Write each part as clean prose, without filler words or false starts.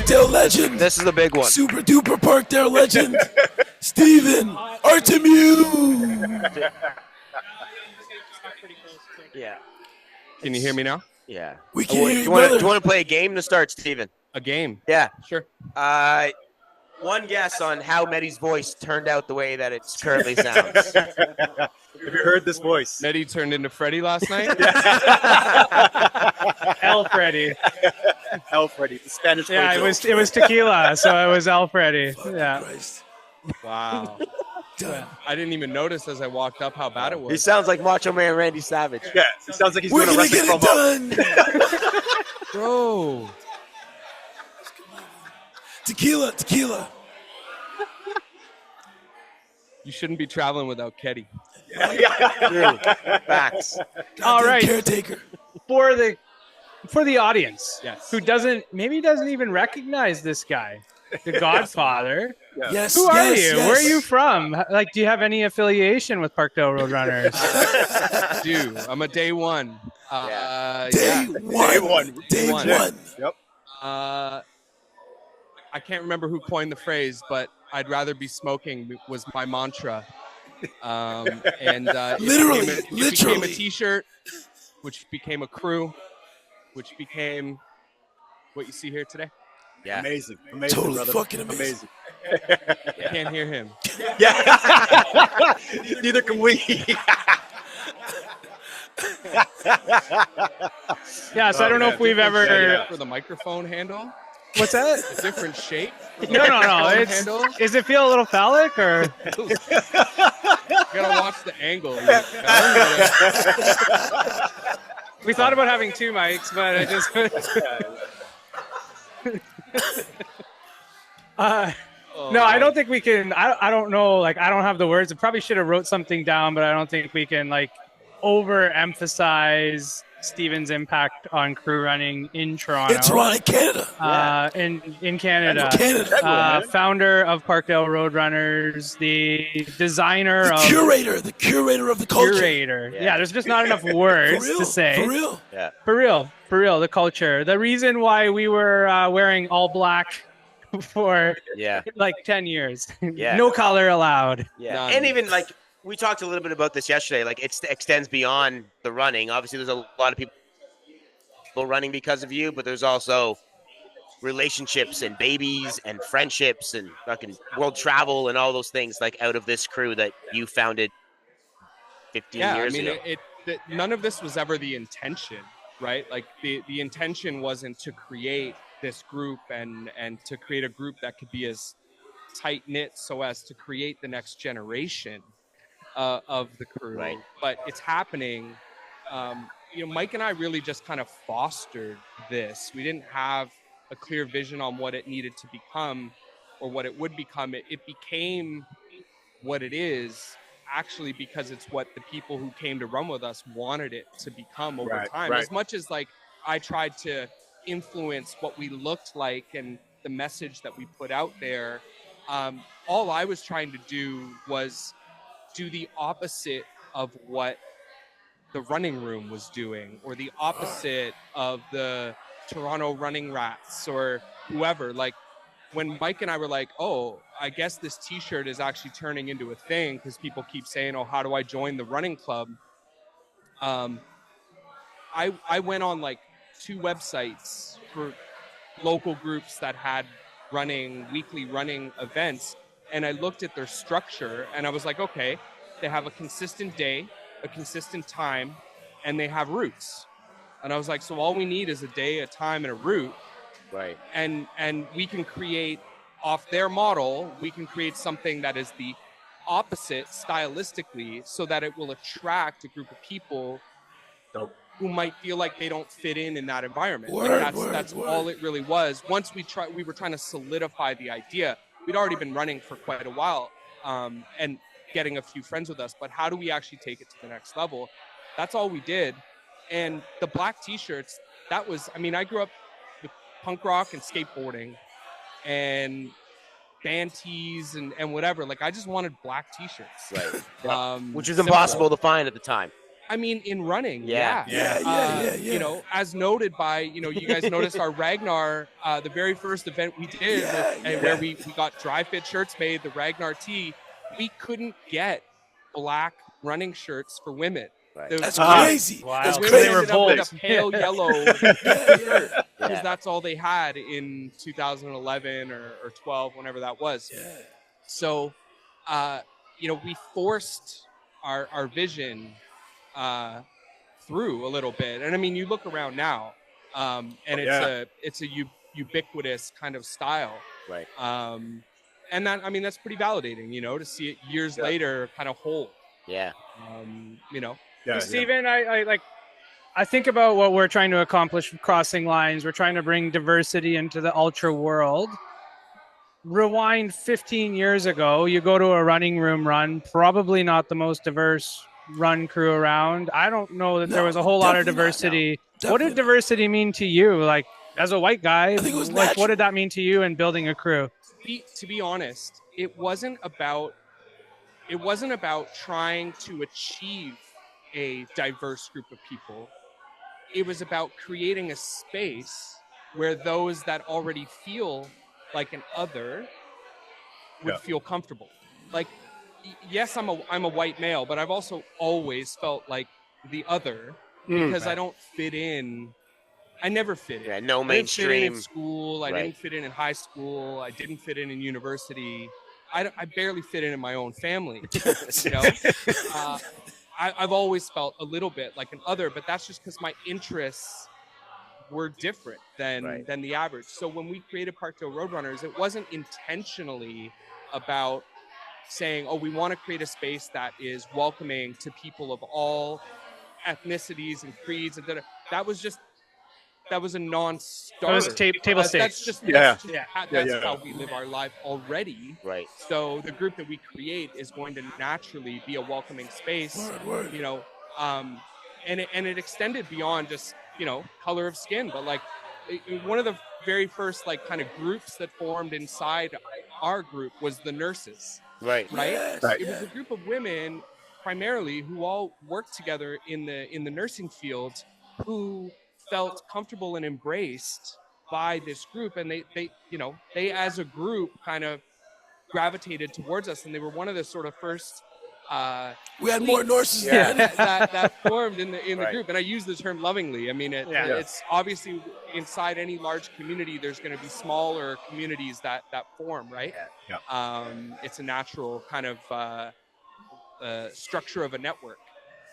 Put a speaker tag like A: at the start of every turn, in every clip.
A: Parkdale legend.
B: This is the big one.
A: Super duper Parkdale legend. Steven Artemiu.
B: Yeah.
C: Can you hear me now?
B: Yeah.
A: We can hear you,
B: Do you
A: brother.
B: want to play a game to start, Steven?
C: A game?
B: Yeah.
C: Sure.
B: One guess on how Meddy's voice turned out the way that it currently sounds.
D: Have you heard this voice?
C: Meddy turned into Freddy last night.
E: El Freddy.
D: El Freddy, the Spanish.
E: Yeah, it was tequila, so it was El Freddy. Yeah.
A: Christ.
C: Wow.
A: Done.
C: I didn't even notice as I walked up how bad it
B: He
C: was.
B: sounds like Macho Man Randy Savage.
D: Yeah, it sounds like he's
A: We're
D: doing a
A: gonna
D: wrestling
A: get it
D: promo.
A: done.
C: Bro.
A: Tequila.
C: You shouldn't be traveling without Keddy.
B: True. Facts.
E: All right.
A: Caretaker.
E: For the audience
C: Yes.
E: who doesn't even recognize this guy, the Godfather.
A: Yes.
E: Who are
A: yes,
E: you?
A: yes.
E: Where are you from? Like, do you have any affiliation with Parkdale Roadrunners?
C: Dude, I'm a day one.
A: Day one. Day
C: one.
A: one.
D: Yep.
C: I can't remember who coined the phrase, but I'd rather be smoking was my mantra.
A: Literally.
C: It became a T-shirt, which became a crew, which became what you see here today.
B: Yeah.
D: Amazing,
A: Totally
D: brother.
A: fucking amazing.
C: I can't hear him.
D: Yeah. Neither can we.
E: Yeah, so I don't know if we've ever.
C: For the microphone handle,
E: What's that?
C: a different shape. For the
E: No.
C: microphone
E: It's.
C: handle.
E: Does it feel a little phallic or?
C: You gotta watch the angle.
E: We thought about having two mics, but I just. No, I don't think we can. I don't know. Like, I don't have the words. I probably should have wrote something down, but I don't think we can like overemphasize Steven's impact on crew running in Toronto.
A: In Toronto, Canada.
E: In Canada. Founder of Parkdale Roadrunners, the designer
A: The curator of the culture.
E: Curator. Yeah, there's just not enough words to say.
A: For real.
B: Yeah.
E: For real, the culture. The reason why we were wearing all black for like 10 years.
B: Yeah.
E: No color allowed.
B: Yeah.
C: None.
B: And even like we talked a little bit about this yesterday. Like it extends beyond the running. Obviously, there's a lot of people running because of you, but there's also relationships and babies and friendships and fucking world travel and all those things like out of this crew that you founded 15 years ago.
C: None of this was ever the intention, right? Like the intention wasn't to create this group and to create a group that could be as tight knit so as to create the next generation of the crew.
B: Right.
C: But it's happening. Mike and I really just kind of fostered this. We didn't have a clear vision on what it needed to become or what it would become. It became what it is actually because it's what the people who came to run with us wanted it to become over time. As much as like I tried to influence what we looked like and the message that we put out there, all I was trying to do was do the opposite of what the running room was doing, or the opposite of the Toronto running rats or whoever. Like when Mike and I were like, oh, I guess this t-shirt is actually turning into a thing because people keep saying, oh, how do I join the running club? I went on like 2 websites for local groups that had weekly running events. And I looked at their structure and I was like, okay, they have a consistent day, a consistent time, and they have routes. And I was like, so all we need is a day, a time, and a route.
B: Right.
C: And we can create off their model, we can create something that is the opposite stylistically so that it will attract a group of people who might feel like they don't fit in that environment. That's all it really was. Once we were trying to solidify the idea. We'd already been running for quite a while and getting a few friends with us, but how do we actually take it to the next level? That's all we did. And the black t-shirts, I grew up with punk rock and skateboarding and band tees and whatever. Like I just wanted black t-shirts.
B: Right.
C: Which
B: was impossible to find at the time.
C: I mean, in running,
A: Yeah.
C: You know, as noted by, you know, you guys noticed our Ragnar, the very first event we did where we got dry fit shirts made, the Ragnar tee, we couldn't get black running shirts for women.
B: Right.
A: That's crazy.
E: Wow.
A: That's
C: Women
A: crazy.
C: ended up with a pale yellow shirt because that's all they had in 2011 or 12, whenever that was.
A: Yeah.
C: So, you know, we forced our vision through a little bit. And I mean, you look around now, and it's a ubiquitous kind of style.
B: Right.
C: And that, I mean, that's pretty validating, you know, to see it years later kind of hold.
B: Yeah.
C: You know.
D: Yeah,
E: Steven, I think about what we're trying to accomplish with Crossing Lines. We're trying to bring diversity into the ultra world. Rewind 15 years ago, you go to a running room run, probably not the most diverse run crew around. I don't know that there was a whole lot of diversity. What did diversity mean to you? Like, as a white guy,
A: think it was
E: like,
A: natural.
E: what did that mean to you in building a crew?
C: To be honest, it wasn't about trying to achieve a diverse group of people. It was about creating a space where those that already feel like an other would feel comfortable. Like, yes, I'm a white male, but I've also always felt like the other because I don't fit in. I never fit in.
B: Yeah, no
C: I didn't fit in
B: mainstream.
C: school. I didn't fit in high school. I didn't fit in university. I barely fit in my own family. You know, I've always felt a little bit like an other, but that's just because my interests were different than the average. So when we created Parkdale Roadrunners, it wasn't intentionally about saying, oh, we want to create a space that is welcoming to people of all ethnicities and creeds. And that was a non-starter.
E: That was table stakes.
C: That's how we live our life already.
B: Right.
C: So the group that we create is going to naturally be a welcoming space.
A: Word.
C: You know, and it extended beyond just, you know, color of skin, but like one of the very first like kind of groups that formed inside our group was the nurses. Right.
A: Yes,
C: It was a group of women primarily who all worked together in the nursing field, who felt comfortable and embraced by this group, and they as a group kind of gravitated towards us, and they were one of the sort of first
A: we had more nurses.
C: that formed in the group. And I use the term lovingly. I mean, it's obviously inside any large community, there's going to be smaller communities that form, right? It's a natural kind of structure of a network.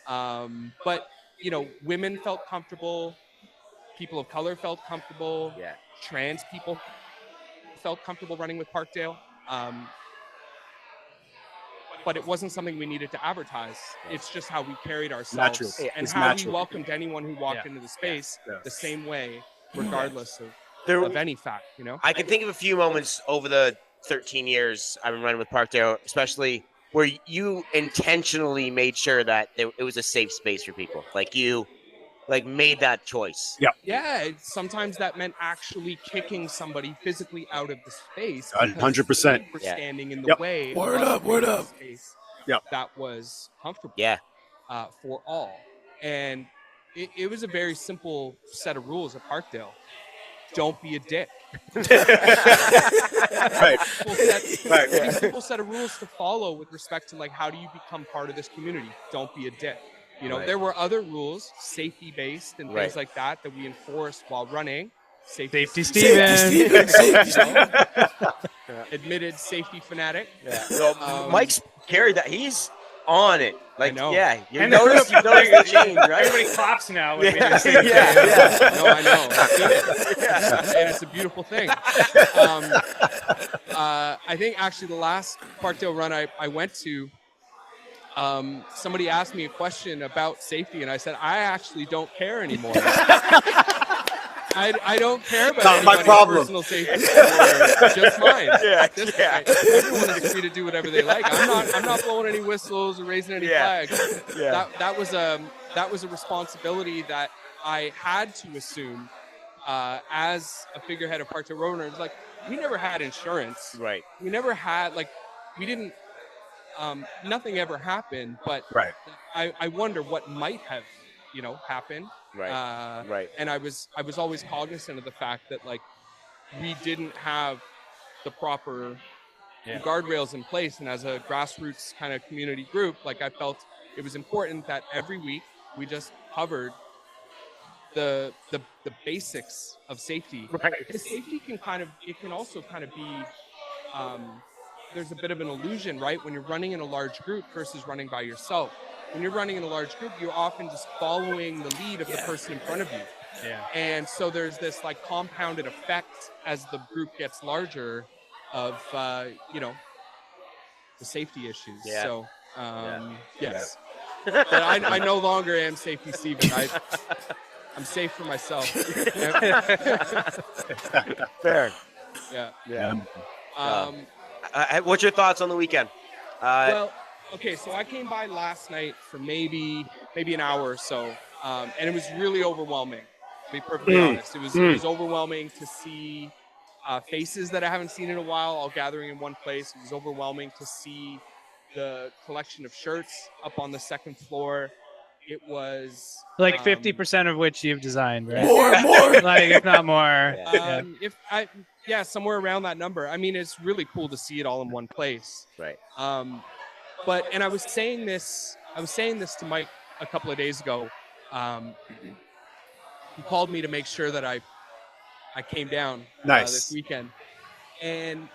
C: But, you know, women felt comfortable. People of color felt comfortable. Trans people felt comfortable running with Parkdale. But it wasn't something we needed to advertise. It's just how we carried ourselves and how we welcomed anyone who walked into the space the same way, regardless of any fact, you know?
B: I can think of a few moments over the 13 years I've been running with Parkdale, especially where you intentionally made sure that it was a safe space for people. Like you made that choice.
C: Yeah, sometimes that meant actually kicking somebody physically out of the space.
D: 100%.
C: For standing in the way.
A: Word up.
C: Space that was comfortable. For all. And it was a very simple set of rules at Parkdale. Don't be a dick. Simple set of rules to follow with respect to like, how do you become part of this community? Don't be a dick. You know, there were other rules, safety-based and things like that we enforced while running. Safety
E: Steven.
C: Admitted safety fanatic.
B: Mike's carried that. He's on it. Like,
C: I know.
B: You notice the change, right?
E: Everybody claps now when we do this.
C: No, I know. And it's a beautiful thing. I think actually the last Parkdale run I went to, somebody asked me a question about safety, and I said, I actually don't care anymore. I don't care about
D: my problem.
C: Personal safety, just mine. Everyone is free to do whatever they like. I'm not blowing any whistles or raising any flags. That was a responsibility that I had to assume as a figurehead of Parkdale Roadrunners. Like, we never had insurance.
B: Right.
C: We never had we didn't Nothing ever happened, but
D: Right.
C: I wonder what might have, happened.
B: Right. Right.
C: And I was always cognizant of the fact that like we didn't have the proper guardrails in place, and as a grassroots kind of community group, like I felt it was important that every week we just covered the basics of safety.
B: Right.
C: Because safety can also kind of be there's a bit of an illusion, right? When you're running in a large group versus running by yourself. When you're running in a large group, you're often just following the lead of the person in front of you.
E: Yeah.
C: And so there's this like compounded effect as the group gets larger of, the safety issues.
B: Yeah.
C: So, yes. But I no longer am Safety Steven. I'm safe for myself.
B: Fair.
C: Yeah.
B: Yeah. What's your thoughts on the weekend?
C: Well, okay, so I came by last night for maybe an hour or so, and it was really overwhelming, to be perfectly honest. It was overwhelming to see faces that I haven't seen in a while all gathering in one place. It was overwhelming to see the collection of shirts up on the second floor. It was
E: Like 50% of which you've designed, right?
A: More.
E: Like, if not more.
C: Somewhere around that number. I mean, it's really cool to see it all in one place.
B: Right.
C: And I was saying this to Mike a couple of days ago. He called me to make sure that I came down this weekend, and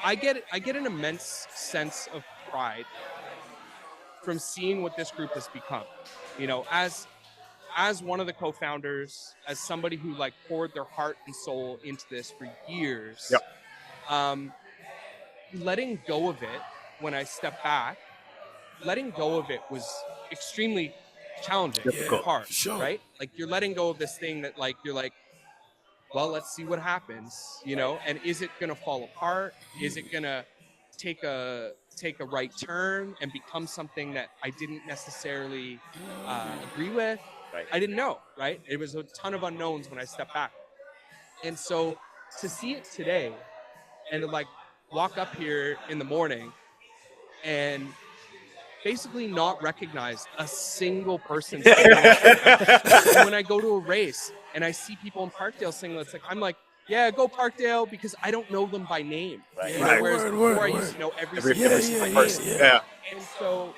C: I get an immense sense of pride from seeing what this group has become. As one of the co-founders, as somebody who like poured their heart and soul into this for years.
D: Yep.
C: Letting go of it when I stepped back, letting go of it was extremely challenging and hard, right? Like you're letting go of this thing that like, you're like, well, let's see what happens, and is it going to fall apart? Is it going to take a right turn and become something that I didn't necessarily agree with?
B: Right.
C: I didn't know, right? It was a ton of unknowns when I stepped back. And so to see it today and to like walk up here in the morning and basically not recognize a single person. When I go to a race and I see people in Parkdale singlets, I'm like, yeah, go Parkdale, because I don't know them by name.
B: Right.
C: Whereas before I used to know every single person.
D: Yeah.
C: And so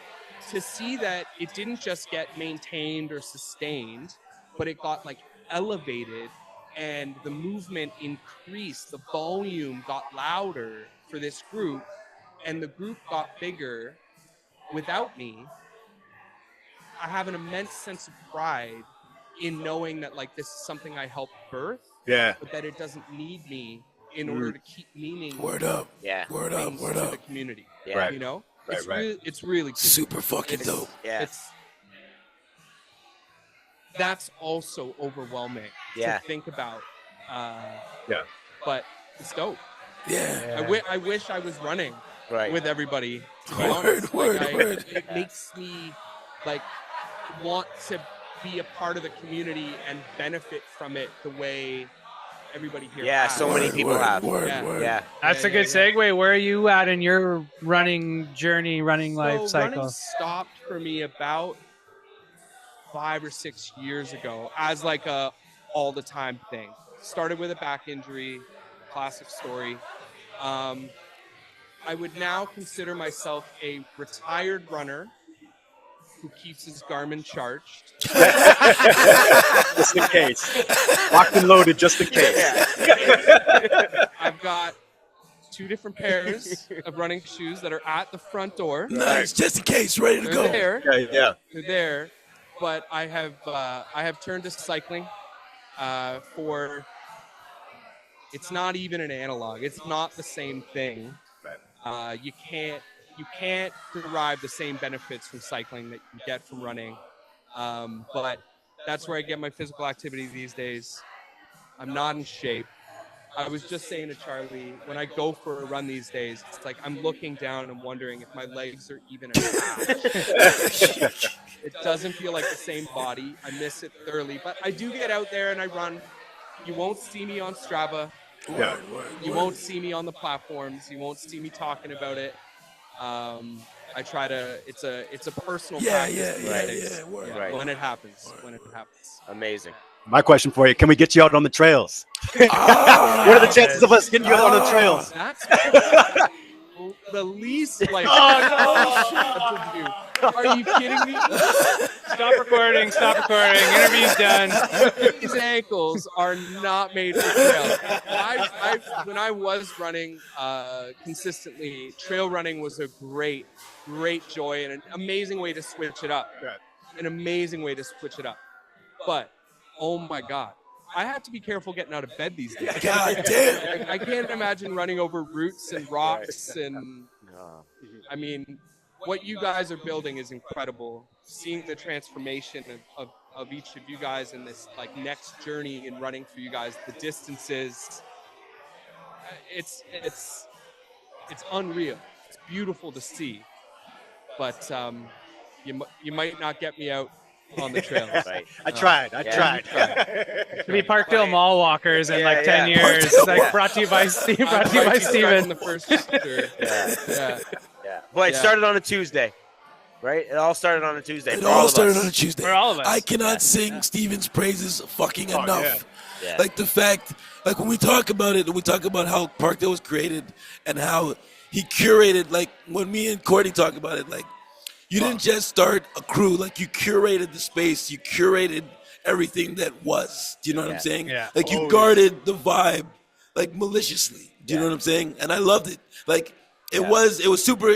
C: to see that it didn't just get maintained or sustained, but it got like elevated and the movement increased, the volume got louder for this group, and the group got bigger without me, I have an immense sense of pride in knowing that like this is something I helped birth, but that it doesn't need me in order to keep meaning.
A: Word up.
B: Yeah.
A: Word up.
C: things
A: Word
C: to
A: up.
C: the community.
B: Yeah. Right.
C: It's really cool.
A: Super fucking dope.
B: Yeah.
C: That's also overwhelming to think about. But it's dope.
A: Yeah.
C: I wish I was running
B: Right.
C: with everybody. To be honest.
A: Word.
C: It makes me like want to be a part of the community and benefit from it the way everybody here has.
B: So many people have.
C: Yeah.
E: That's a good segue. Where are you at in your running journey, running life cycle?
C: Running stopped for me about 5 or 6 years ago as like a all the time thing. Started with a back injury, classic story. I would now consider myself a retired runner who keeps his Garmin charged.
D: Just in case. Locked and loaded just in case.
C: I've got 2 different pairs of running shoes that are at the front door.
A: Nice, just in case, ready to
C: They're
A: go.
C: there.
D: Yeah.
C: They're there. But I have turned to cycling for. It's not even an analog. It's not the same thing.
D: Right.
C: You can't derive the same benefits from cycling that you get from running. But that's where I get my physical activity these days. I'm not in shape. I was just saying to Charlie, when I go for a run these days, it's like I'm looking down and wondering if my legs are even attached. It doesn't feel like the same body. I miss it thoroughly. But I do get out there and I run. You won't see me on Strava. You won't see me on the platforms. You won't see me talking about it. I try to. It's a personal practice.
B: Right.
C: When it happens.
B: Amazing.
D: My question for you: can we get you out on the trails? What are the chances of us getting you out on the trails?
C: That's the least like. Oh no! Are you kidding me?
E: Stop recording. Interview's done.
C: These ankles are not made for trail. When I was running consistently, trail running was a great joy and an amazing way to switch it up. But oh my God, I have to be careful getting out of bed these days.
A: God damn.
C: I can't imagine running over roots and rocks and. I mean, what you guys are building is incredible. Seeing the transformation of each of you guys in this like next journey in running for you guys, the distances, it's unreal. It's beautiful to see. But you might not get me out on the trails.
B: Right.
D: I tried.
E: To be Parkdale Mall walkers in like 10 years.
A: Parkdale
E: Brought to you by Steven.
C: In the first chapter. Yeah.
B: Boy, it started on a Tuesday, right? It all started on a Tuesday.
A: It
B: for
A: all
B: of
A: started
B: us.
A: on a Tuesday.
E: For all of us.
A: I cannot sing Steven's praises fucking enough.
B: Yeah.
A: Like the fact, like when we talk about it, and we talk about how Parkdale was created and how he curated, like when me and Korty talk about it, like you didn't just start a crew, like you curated the space, you curated everything that was. Do you know what I'm saying?
E: Yeah.
A: Like you guarded the vibe, like maliciously. Do you know what I'm saying? And I loved it. Like it was super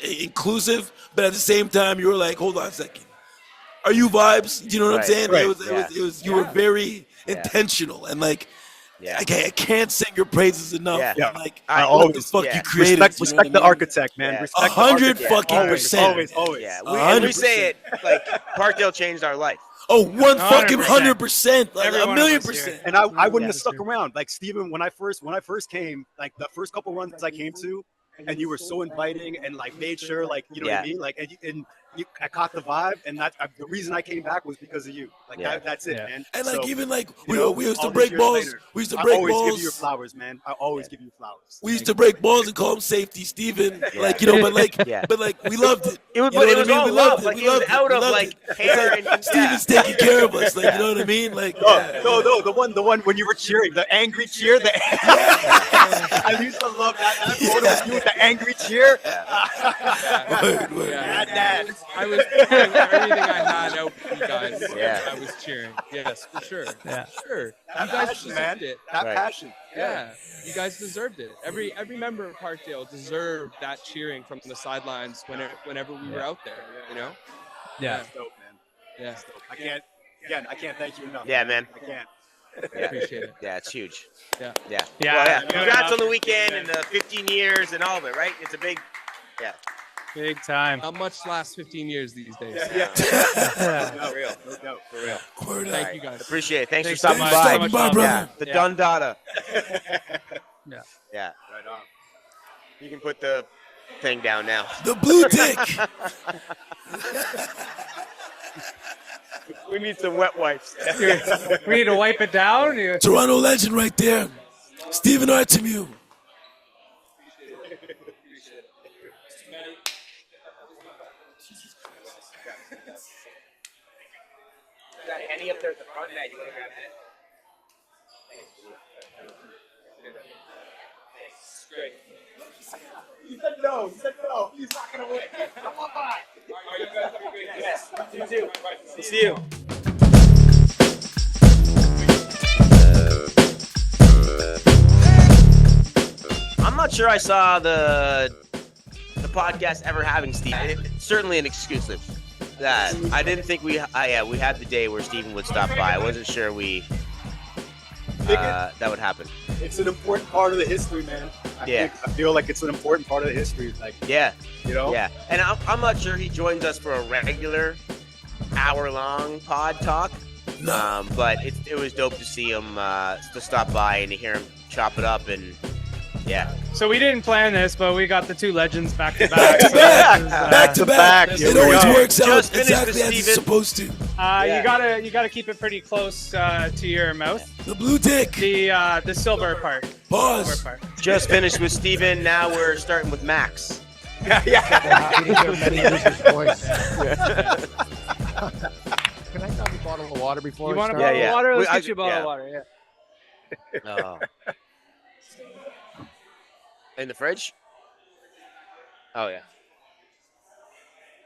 A: inclusive, but at the same time, you were like, hold on a second. Are you vibes? Do you know what I'm saying?
D: Right.
A: It was. You were very intentional, and like, I can't sing your praises enough.
B: Yeah.
A: Like,
D: I
A: what
D: always
A: the fuck you created?
D: respect the architect, man.
B: Yeah.
D: Respect
A: 100
D: the architect.
A: fucking percent.
D: Always.
B: Yeah, and we
A: 100%.
B: say it like Parkdale changed our life.
A: Oh, 100%, 100%, like
E: Every
A: a
E: one
A: million
E: of us here.
A: percent.
D: And I wouldn't have stuck around. Like Steven, when I first came, like the first couple runs I came to, and you were so inviting and like made sure, like you know what I mean, like I caught the vibe, and the reason I came back was because of you. Like that's it, man.
A: And like
D: So,
A: even like
D: you know,
A: we used to
D: all these
A: break
D: years
A: balls.
D: later,
A: We used to
D: I
A: break
D: always
A: balls.
D: give you your flowers, man. I always give you flowers.
A: We used to break balls and call him Safety Steven. Like, you know, but like we loved it.
B: It was,
A: You know
B: it
A: what
B: was
A: I mean?
B: all
A: We
B: love.
A: loved it.
B: Like
A: We
B: it was
A: loved it.
B: out
A: We
B: of
A: loved
B: like
A: it.
B: hair and
A: Steven's taking care of us. Like, you know what I mean? Like,
D: No, the one when you were cheering, the angry cheer. I used to love that photo of you with the angry cheer.
A: word.
C: I was pouring everything I had out for you guys.
B: Yeah.
C: I was cheering. Yes, for sure.
E: Yeah.
C: Sure. You
D: That
C: guys
D: passion, man.
C: deserved it.
D: That
B: Right.
D: passion.
C: Yeah. You guys deserved it. Every member of Parkdale deserved that cheering from the sidelines whenever we were out there. You know.
E: Yeah.
D: That's dope, man.
C: Yeah.
D: That's dope. I can't thank you enough.
B: Yeah, man.
D: I can't.
B: Yeah.
C: Appreciate it.
B: Yeah, it's huge.
C: Yeah.
B: Yeah.
E: Yeah.
B: Well, Congrats on the weekend and the 15 years and all of it, right? It's a big. Yeah.
E: Big time.
C: Not much lasts 15 years these days.
D: No, real. No doubt. For real.
A: Word up.
C: Thank you guys.
B: Appreciate it. Thanks for
C: Thanks so
B: stopping
C: much.
B: by.
A: Stopping by, brother.
B: Yeah, the Dundada.
E: Yeah.
B: Yeah.
D: Right on.
B: You can put the thing down now.
A: The blue dick.
B: We need some wet wipes.
E: We need to wipe it down.
A: Toronto legend right there. Stephen Artemieu.
B: Got Henny up there at the front, man. You want to grab it? Great.
D: He said no. He's not going to win. Come on by.
B: Are you guys having a great day? Yes. You too. See you. I'm not sure I saw the podcast ever having Steve. It's certainly an exclusive. That I didn't think we had the day where Steven would stop by. I wasn't sure that would happen.
D: It's an important part of the history, man. I feel like it's an important part of the history. Like,
B: Yeah.
D: you know?
B: Yeah, and I'm not sure he joins us for a regular hour-long pod talk.
A: No.
B: But it was dope to see him to stop by and to hear him chop it up and Yeah.
E: So we didn't plan this, but we got the two legends back to back.
A: Back to back. It always works out
B: Just finished
A: exactly
B: with
A: as it's
B: Steven.
A: supposed to.
E: You gotta keep it pretty close to your mouth.
A: The blue tick.
E: The silver part.
A: Pause.
E: Silver part.
B: Just finished with Steven. Now we're starting with Max.
F: He didn't hear Meddy use his voice. Can I grab a bottle of water before
E: You
F: I
E: want a
F: start?
E: bottle of water? Let's
B: I-
E: get you a bottle
B: yeah.
E: of water. Yeah.
B: Oh. In the fridge? Oh, yeah.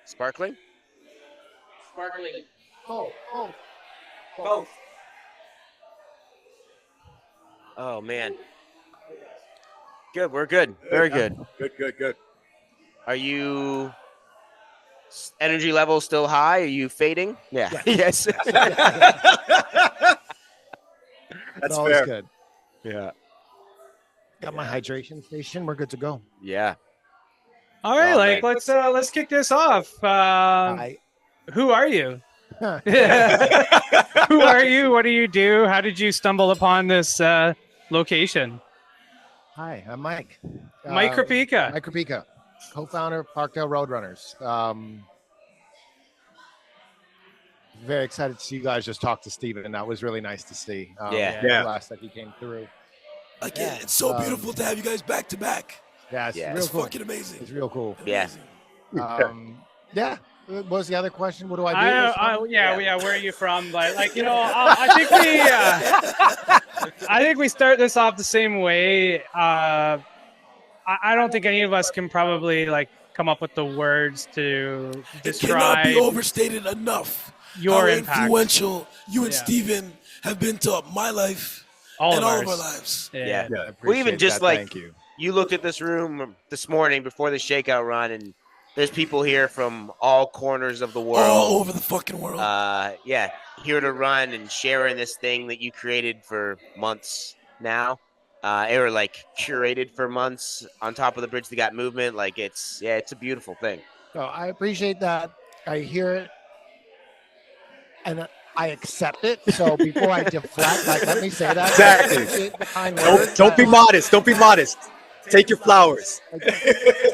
B: Sparkling?
F: Oh.
B: Oh, man. Good. We're good. Very good.
D: Good.
B: Are you energy level still high? Are you fading? Yeah. Yes.
D: That's
F: Always
D: fair.
F: good.
B: Yeah.
F: Got my hydration station. We're good to go.
B: Yeah.
E: All right,
B: Oh,
E: like
B: man.
E: let's kick this off. Who are you?
F: Hi.
E: Who are you? What do you do? How did you stumble upon this location?
F: Hi, I'm Mike.
E: Mike Krapika.
F: Mike Krapika, co-founder of Parkdale Roadrunners. Very excited to see you guys just talk to Steven, and that was really nice to see.
B: Yeah.
F: Blast that he came through.
A: Again, it's so beautiful to have you guys back to back.
F: Yeah, it's
B: Yeah.
F: real
A: It's
F: cool.
A: fucking amazing.
F: It's real cool.
B: Yeah.
F: Yeah. What was the other question? What do I do?
E: Where are you from? But I think we start this off the same way. I don't think any of us can probably come up with the words to
A: It cannot
E: describe
A: be overstated enough
E: your
A: how
E: impact.
A: influential you and
E: Yeah.
A: Steven have been to my life
E: all
A: and
E: of
A: all
E: ours.
A: of our lives.
B: Yeah.
F: Yeah, I
B: Well,
F: appreciate
B: even just
F: that.
B: like
F: Thank you.
B: you looked at this room this morning before the shakeout run, and there's people here from all corners of the world.
A: All over the fucking world.
B: Here to run and sharing this thing that you created for months now. Or curated for months on top of the Bridge that Got movement. It's a beautiful thing.
F: So I appreciate that. I hear it, and I accept it. So before I deflect, let me say that.
D: Exactly.
F: I appreciate the kind words.
D: Don't be modest. Don't be modest. Take your flowers.
F: I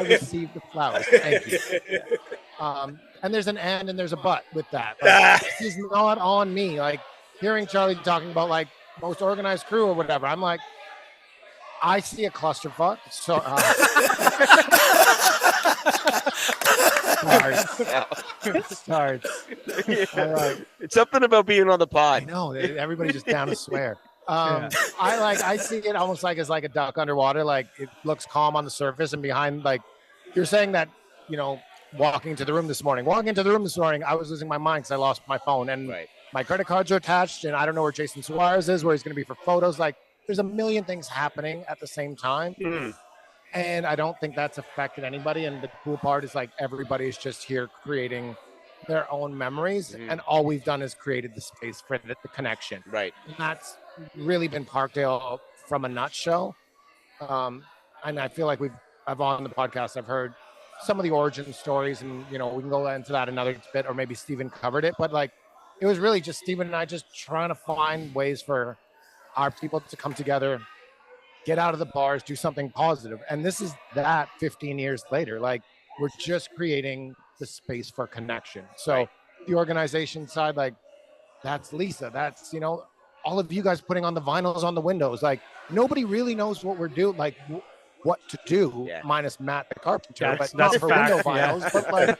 F: received the flowers. Thank you. And there's an and there's a but with that. This is not on me. Hearing Charlie talking about most organized crew or whatever, I'm like, I see a clusterfuck. So sorry. All right.
B: It's something about being on the
F: I
B: pod.
F: know everybody's just down to swear. I see it almost as a duck underwater. It looks calm on the surface, and behind you're saying that walking into the room this morning, I was losing my mind because I lost my phone, and my credit cards are attached, and I don't know where Jason Suarez is, where he's going to be for photos. There's a million things happening at the same time. And I don't think that's affected anybody. And the cool part is everybody's just here creating their own memories. And all we've done is created the space for the connection.
B: Right.
F: And that's really been Parkdale from a nutshell. And I feel like I've on the podcast, I've heard some of the origin stories, and we can go into that another bit, or maybe Steven covered it, but it was really just Steven and I just trying to find ways for our people to come together, get out of the bars, do something positive. And this is that 15 years later, we're just creating the space for connection. So the organization side, that's Lisa, that's, all of you guys putting on the vinyls on the windows. Nobody really knows what we're doing, what to do, minus Matt the carpenter, but not for window vinyls, but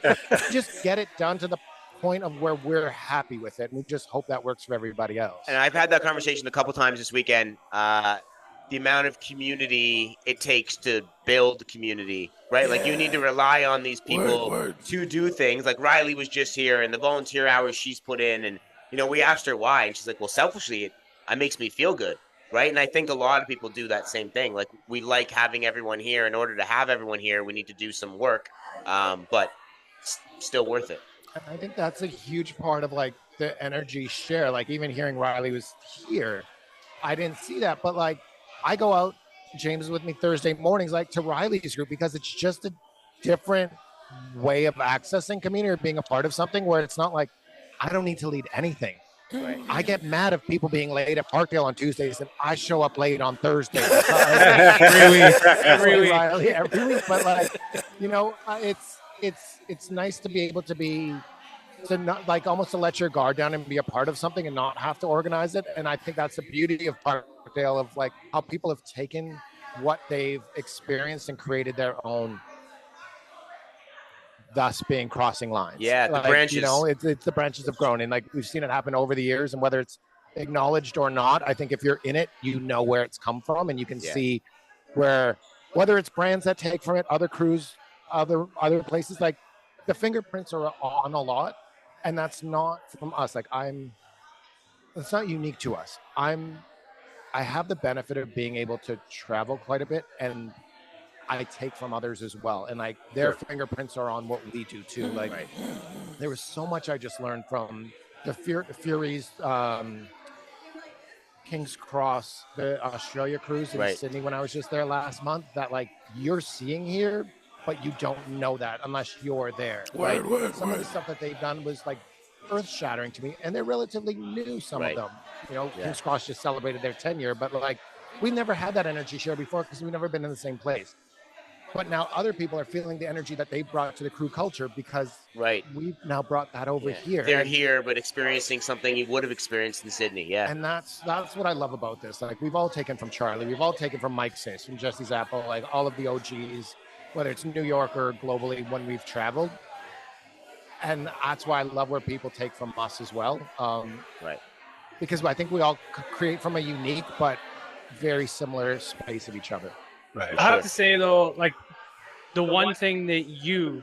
F: just get it done to the point of where we're happy with it. And we just hope that works for everybody else.
B: And I've had that conversation a couple times this weekend. The amount of community it takes to build community, right? You need to rely on these people to do things. Riley was just here, and the volunteer hours she's put in, and we asked her why, and she's like, well, selfishly, it makes me feel good, right? And I think a lot of people do that same thing. We like having everyone here. In order to have everyone here, we need to do some work, but still worth it.
F: And I think that's a huge part of the energy share. Even hearing Riley was here, I didn't see that, but I go out, James is with me Thursday mornings, to Riley's group, because it's just a different way of accessing community or being a part of something where it's not I don't need to lead anything.
B: Right.
F: I get mad at people being late at Parkdale on Tuesdays, and I show up late on Thursdays.
E: Every week.
F: Every week. But like, it's nice to be able to not like almost to let your guard down and be a part of something and not have to organize it. And I think that's the beauty of Parkdale, of like how people have taken what they've experienced and created their own, thus being crossing lines.
B: Yeah, the
F: like,
B: branches.
F: It's the branches have grown, and like we've seen it happen over the years. And whether it's acknowledged or not, I think if you're in it, you know where it's come from, and you can see whether it's brands that take from it, other crews, other places. Like the fingerprints are on a lot, and that's not from us. Like it's not unique to us. I have the benefit of being able to travel quite a bit, and I take from others as well. And like their fingerprints are on what we do too. Like there was so much I just learned from the Furies, King's Cross, the Australia cruise in Sydney when I was just there last month, that like you're seeing here, but you don't know that unless you're there. Some of the stuff that they've done was like earth-shattering to me, and they're relatively new, some of them. King's Cross just celebrated their 10-year, but like we've never had that energy share before because we've never been in the same place. But now other people are feeling the energy that they brought to the crew culture because we've now brought that over here.
B: They're here, but experiencing something you would have experienced in Sydney. Yeah.
F: And that's what I love about this. Like we've all taken from Charlie, we've all taken from Mike Sace, from Jesse Zappo, like all of the OGs, whether it's New York or globally when we've traveled. And that's why I love where people take from us as well. Because I think we all create from a unique but very similar space of each other.
E: Right. I have to say though, like the one thing that you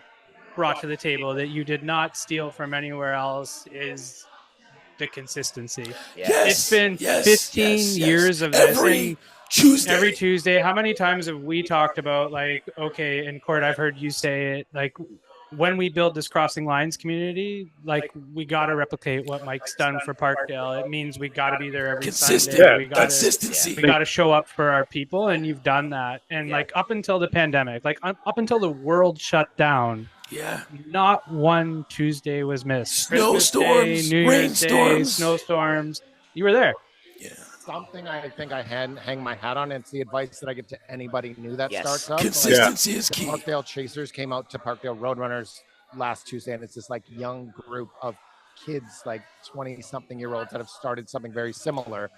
E: brought to the table that you did not steal from anywhere else is the consistency. It's been 15 years of this.
A: Every Tuesday.
E: Every Tuesday. How many times have we talked about like, okay, in Kort, I've heard you say it, like when we build this crossing lines community, like we got to replicate what Mike's done for Parkdale. It means we got to be there every Sunday.
A: Consistency.
E: We got to show up for our people, and you've done that. And like up until the pandemic, like up until the world shut down, not one Tuesday was missed.
A: Snowstorms, rainstorms,
E: snowstorms. You were there.
F: Something I think I hang my hat on. It's the advice that I give to anybody new that starts up.
A: Consistency is key.
F: Parkdale Chasers came out to Parkdale Roadrunners last Tuesday, and it's this like young group of kids, like 20-something-year-olds that have started something very similar,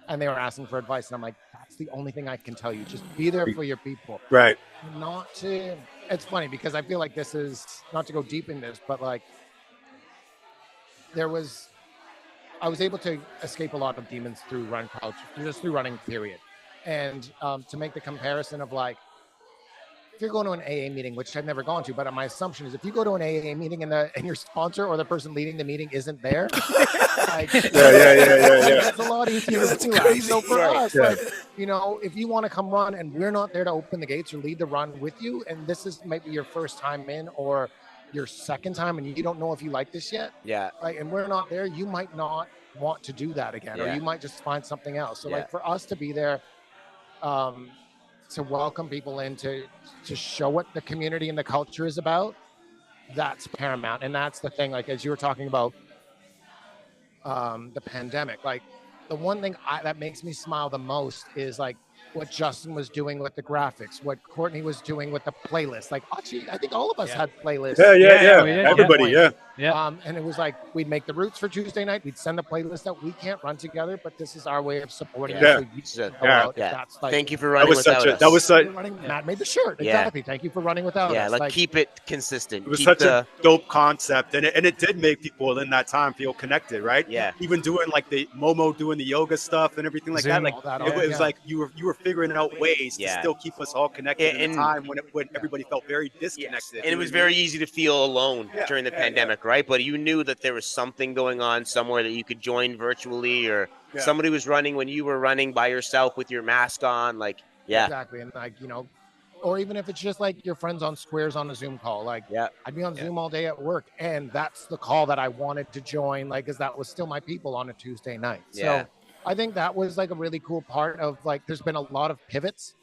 F: and they were asking for advice. And I'm like, that's the only thing I can tell you. Just be there for your people.
D: Right.
F: It's funny because I feel like this is not to go deep in this, but like I was able to escape a lot of demons through run culture, just through running, period. And to make the comparison of like, if you're going to an AA meeting, which I've never gone to, but my assumption is if you go to an AA meeting and your sponsor or the person leading the meeting isn't there, it's a lot easier to do that. So for us, like, if you want to come run and we're not there to open the gates or lead the run with you, and this is maybe your first time in or your second time and you don't know if you like this yet, and we're not there, you might not want to do that again, or you might just find something else. So like for us to be there, to welcome people in, to show what the community and the culture is about, that's paramount. And that's the thing, like as you were talking about the pandemic, like the one thing that makes me smile the most is like what Justin was doing with the graphics, what Courtney was doing with the playlist. Like, actually, I think all of us had playlists.
D: Everybody,
F: and it was like, we'd make the routes for Tuesday night. We'd send a playlist out. We can't run together, but this is our way of supporting it. So that's like,
B: thank you for running without us.
D: That was such.
F: Matt made the shirt. Exactly. Thank you for running without us.
B: Yeah, like keep it consistent.
D: It was such a dope concept, and it did make people in that time feel connected, right?
B: Yeah.
D: Even doing like the Momo doing the yoga stuff and everything like
E: Zoom,
D: that. Like it was like you were figuring out ways to still keep us all connected in a time when everybody felt very disconnected.
B: And it was very easy to feel alone during the pandemic, right? But you knew that there was something going on somewhere that you could join virtually, or somebody was running when you were running by yourself with your mask on. Like,
F: exactly. And like, or even if it's just like your friends on squares on a Zoom call, like I'd be on Zoom all day at work, and that's the call that I wanted to join, like, because that was still my people on a Tuesday night. So I think that was like a really cool part of like, there's been a lot of pivots,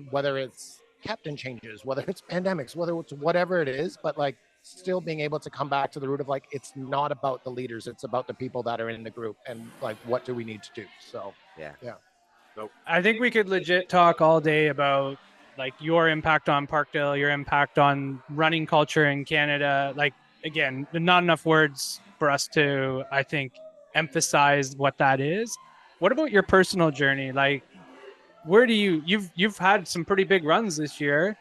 F: whether it's captain changes, whether it's pandemics, whether it's whatever it is, but like still being able to come back to the root of like, it's not about the leaders, it's about the people that are in the group and like, what do we need to do? So,
B: Yeah.
E: I think we could legit talk all day about like your impact on Parkdale, your impact on running culture in Canada. Like, again, not enough words for us to, I think, emphasize what that is. What about your personal journey? Like, where do you've had some pretty big runs this year.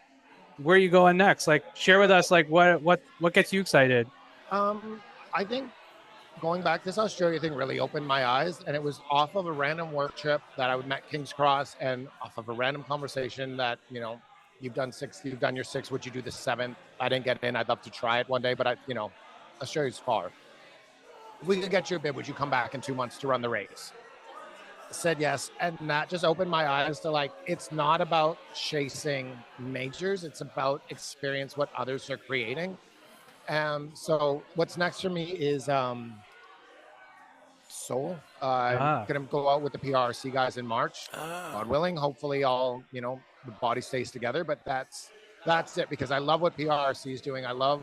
E: Where are you going next? Like, share with us like what gets you excited?
F: I think going back, this Australia thing really opened my eyes, and it was off of a random work trip that I met King's Cross, and off of a random conversation that, you know, you've done your 6, would you do the 7th? I didn't get in. I'd love to try it one day, but Australia's far. If we could get you a bid, would you come back in 2 months to run the race? I said yes, and that just opened my eyes to like, it's not about chasing majors, it's about experience what others are creating. So what's next for me is Seoul. I'm gonna go out with the PRC guys in March. God willing, hopefully all the body stays together. But that's it, because I love what PRC is doing. I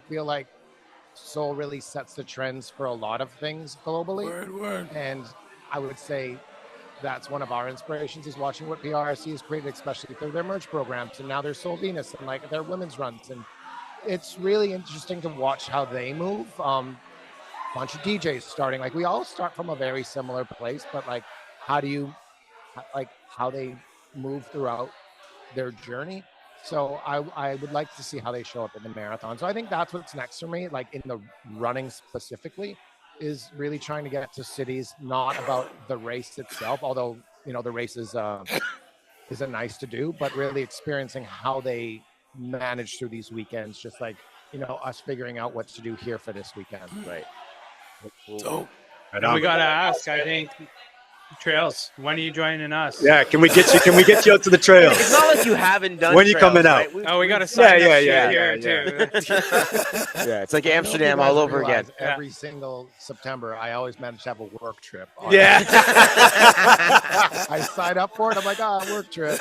F: feel like Seoul really sets the trends for a lot of things globally.
A: Word.
F: And I would say that's one of our inspirations, is watching what PRC has created, especially through their merch programs, and now their Seoul Venus and like their women's runs. And it's really interesting to watch how they move. Bunch of DJs starting, like we all start from a very similar place, but like how they move throughout their journey. So I would like to see how they show up in the marathon. So I think that's what's next for me, like in the running specifically, is really trying to get to cities, not about the race itself, although the race is a nice to do, but really experiencing how they manage through these weekends, just like us figuring out what to do here for this weekend.
B: Right.
A: So
E: we gotta ask, I think, Trails, when are you joining us?
D: Yeah, can we get you out to the trails?
B: It's not like you haven't done.
D: When are you
B: trails,
D: coming out?
B: right?
E: We gotta sign
D: Yeah,
E: here too.
B: Yeah, it's like Amsterdam all over again.
F: Every single September, I always manage to have a work trip.
D: Yeah.
F: I sign up for it. I'm like, work trip.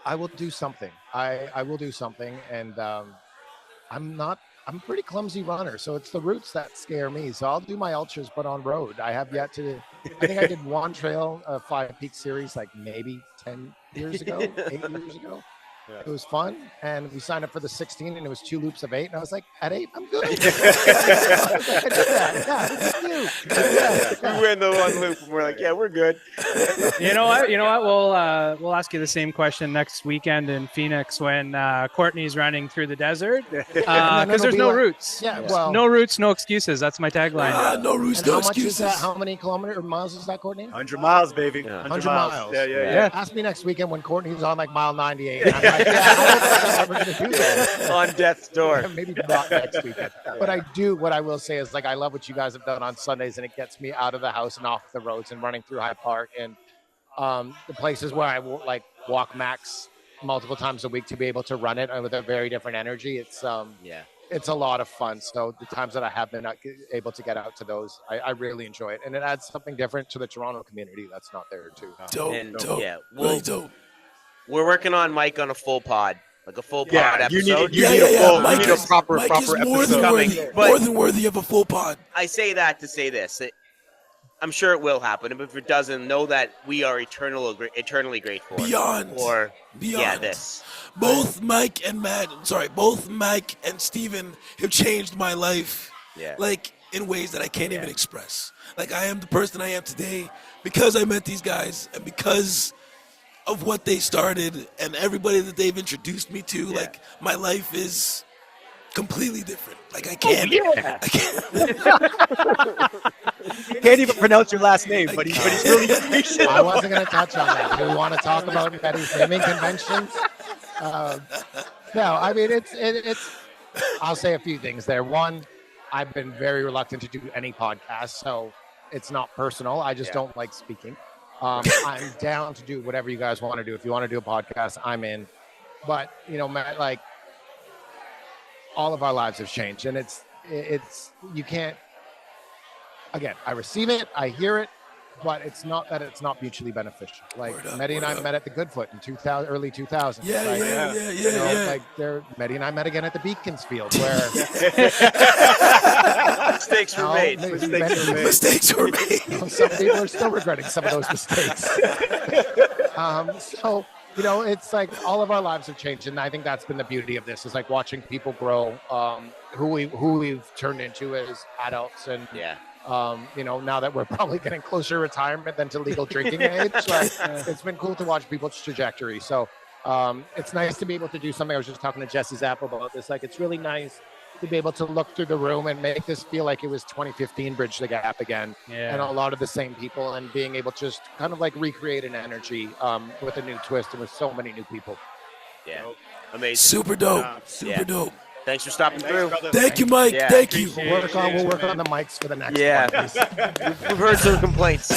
F: I will do something. I will do something, and I'm a pretty clumsy runner, so it's the routes that scare me. So I'll do my ultras, but on road. I have yet to. I think I did one trail, 5 Peak series, like maybe 10 years ago, 8 years ago. Yeah. It was fun, and we signed up for the 16, and it was 2 loops of 8, and I was like, at 8, I'm good. I did that. Yeah,
B: we win the one loop, and we're like, yeah, we're good.
E: You know what? We'll ask you the same question next weekend in Phoenix when Courtney's running through the desert, because there's no routes.
F: Yeah, well,
E: no routes, no excuses. That's my tagline.
A: No routes, no excuses.
F: Is that? How many kilometers or miles is that, Courtney?
D: 100 miles, baby.
B: Yeah.
F: 100 miles.
D: Yeah.
F: Ask me next weekend when Courtney's on like mile 98. I'm like, I don't think I'm ever going to do that.
B: On death's door.
F: Maybe not next weekend. But what I will say is, like, I love what you guys have done on Sundays, and it gets me out of the house and off the roads and running through Hyde Park and the places where I walk max multiple times a week to be able to run it with a very different energy. It's it's a lot of fun. So the times that I have been able to get out to those, I really enjoy it, and it adds something different to the Toronto community that's not there too.
A: Dope.
B: Yeah,
A: Really dope.
B: We're working on Mike on a full pod. Like a full pod episode.
D: You need a proper
A: Mike is more
D: episode.
A: than worthy of a full pod.
B: I say that to say this. I'm sure it will happen. But if it doesn't, know that we are eternally grateful.
A: Beyond.
B: Yeah, this.
A: Both Mike and Steven have changed my life.
B: Yeah.
A: Like in ways that I can't even express. Like I am the person I am today because I met these guys and because of what they started and everybody that they've introduced me to.
B: Yeah.
A: Like my life is completely different. Like I can't.
D: Can't even pronounce your last name, but he's really patient.
F: I wasn't going to touch on that. Do we want to talk about Meddy's naming conventions? No, I mean it's. I'll say a few things there. One, I've been very reluctant to do any podcast, so it's not personal. I just don't like speaking. I'm down to do whatever you guys want to do. If you want to do a podcast, I'm in. But Matt, like all of our lives have changed, and it's you can't. Again, I receive it, I hear it, but it's not that it's not mutually beneficial. Like
A: Word up,
F: Meddy and I
A: word up.
F: met at the Goodfoot in 2000, early 2000s.
A: Yeah,
F: like,
A: yeah.
F: Like Meddy and I met again at the Beaconsfield, where
B: Mistakes were made.
A: Mistakes were made.
F: some people are still regretting some of those mistakes. So, it's like all of our lives have changed, and I think that's been the beauty of this, is like watching people grow, who we've turned into as adults, and now that we're probably getting closer to retirement than to legal drinking age, like, it's been cool to watch people's trajectory. So it's nice to be able to do something. I was just talking to Jesse Zapp about this. Like, it's really nice to be able to look through the room and make this feel like it was 2015, bridge the gap again, and a lot of the same people, and being able to just kind of like recreate an energy with a new twist and with so many new people.
B: Yeah, amazing.
A: Super dope. Super dope.
B: Thanks for stopping through.
A: Thank you, Mike.
B: Yeah.
A: Thank you.
F: We'll work on the mics for the next one.
B: We've heard some complaints.